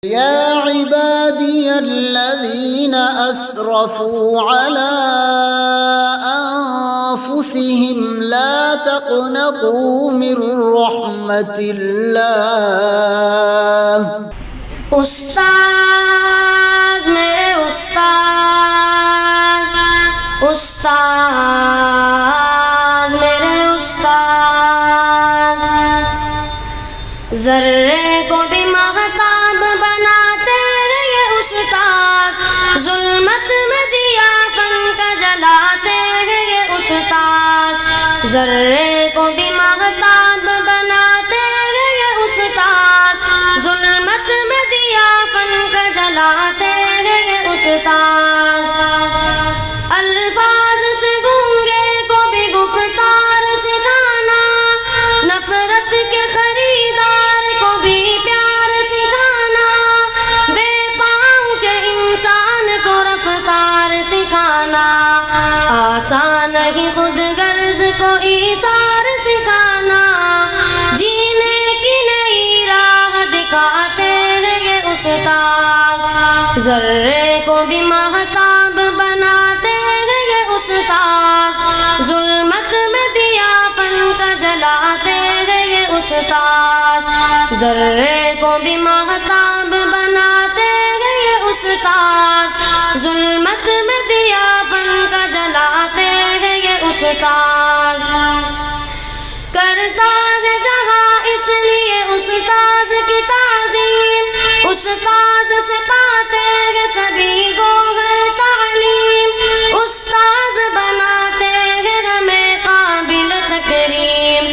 يا عبادي الذين أسرفوا على أنفسهم لا تقنطوا من رحمة الله. استاذ میرے استاذ میرے استاذ، ذرے کو بھی مہتاب بناتے ہیں یہ استاذ، ظلمت میں دیا فن کا جلاتے ہیں یہ استاذ، ذرے کو بھی مہتاب بناتے ہیں یہ استاذ، ظلمت میں دیا فن کا جلاتے ہیں یہ استاذ، الفاظ سے گونگے کو بھی گفتار سکھانا، نفرت کے خریدار کو بھی پیار سکھانا، بے پاؤں کے انسان کو رفتار سکھانا، آسان ہی خود غرض کو ایثار سکھانا، جینے کی نئی راہ دکھاتے ہیں یہ استاذ، ذرے کو بھی مہتاب بناتے ہیں یہ استاذ، ظلمت میں دیا فن کا جلاتے ہیں یہ استاذ، ذرے کو بھی مہتاب بناتے ہیں یہ استاذ، ظلمت میں دیا فن کا جلاتے ہیں یہ استاذ، کرتا ہے جہاں اس لیے استاذ کی تعظیم، استاذ سے پاتے ہیں سبھی گوہر تعلیم، استاذ بناتے ہیں ہمیں قابل تکریم،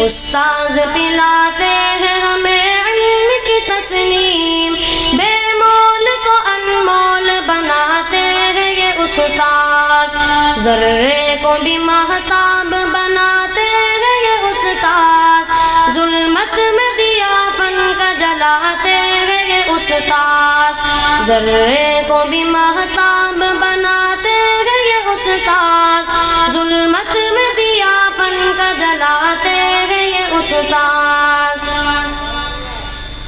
استاذ پلاتے ہیں ہمیں علم کی تسنیم، بے مول کو انمول بناتے ہیں یہ استاذ، ذرے کو بھی مہتاب بناتے ہیں یہ استاذ، ظلمت میں دیا فن کا جلاتے ہیں یہ استاذ، ذرے کو بھی مہتاب بناتے ہیں یہ استاذ، ظلمت میں دیا فن کا جلاتے ہیں یہ استاذ،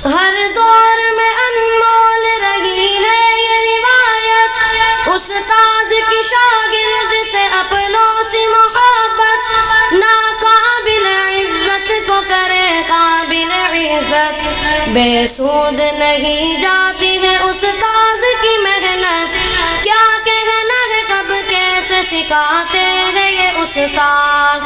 ہر دور میں انمول رہی ہے یہ روایت، استاذ کی شاگرد سے اپنوں سے محبت، ناقابل عزت کو کرے قابل عزت، بے سود نہیں جاتی ہے استاذ کی محنت، کیا کہنا ہے کب کیسے سکھاتے ہیں یہ استاذ،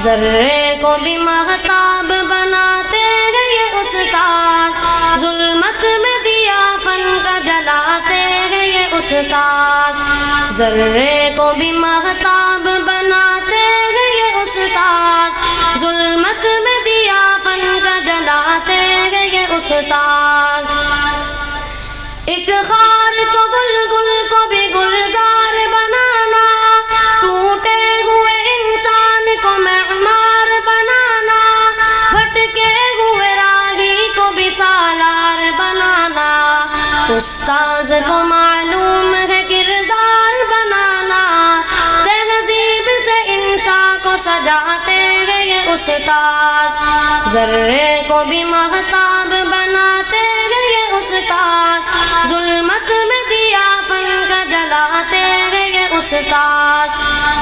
ذرے کو بھی مہتاب بناتے ہیں یہ استاذ، ظلمت میں دیا فن کا جلاتے ہیں یہ استاذ، ذرے کو بھی مہتاب بناتے ہیں یہ استاذ، ظلمت میں دیا فن کا جلاتے ہیں یہ استاذ، ایک خار کو گل گل کو بھی گلزار بنانا، ٹوٹے ہوئے انسان کو معمار بنانا، بھٹکے ہوئے راہی کو بھی سالار بنانا، استاذ کو معلوم ہے کردار بنانا، تہذیب سے انسان کو سجاتے ہیں یہ استاذ، ذرے کو بھی مہتاب بناتے ہیں یہ استاذ، ظلمت میں دیا فن کا جلاتے ہیں یہ استاذ،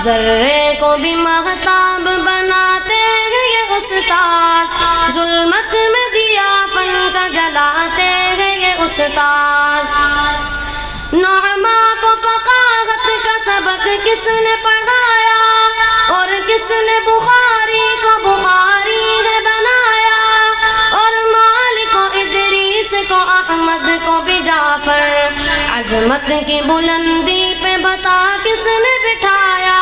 ذرے کو بھی مہتاب بناتے ہیں یہ استاذ، ظلمت میں دیا فن کا جلاتے ہیں یہ استاذ، نعما کو فقاہت کا سبق کس نے پڑھایا، اور کس نے بخاری کو بخاری ہے بنایا، اور مالک کو ادریس کو احمد کو بھی جعفر، عظمت کی بلندی پہ بتا کس نے بٹھایا،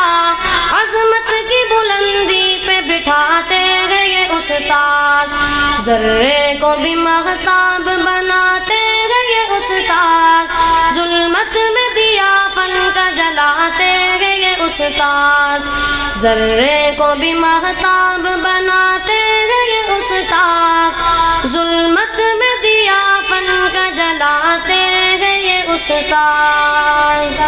عظمت کی بلندی پہ بٹھاتے ہیں یہ استاذ، ذرے کو بھی مہتاب بناتے ہیں یہ استاذ، ظلمت میں دیا فن کا جلاتے ہیں یہ استاذ، ذرے کو بھی مہتاب بناتے ہیں یہ استاذ، ظلمت میں دیا فن کا جلاتے ہیں یہ استاذ۔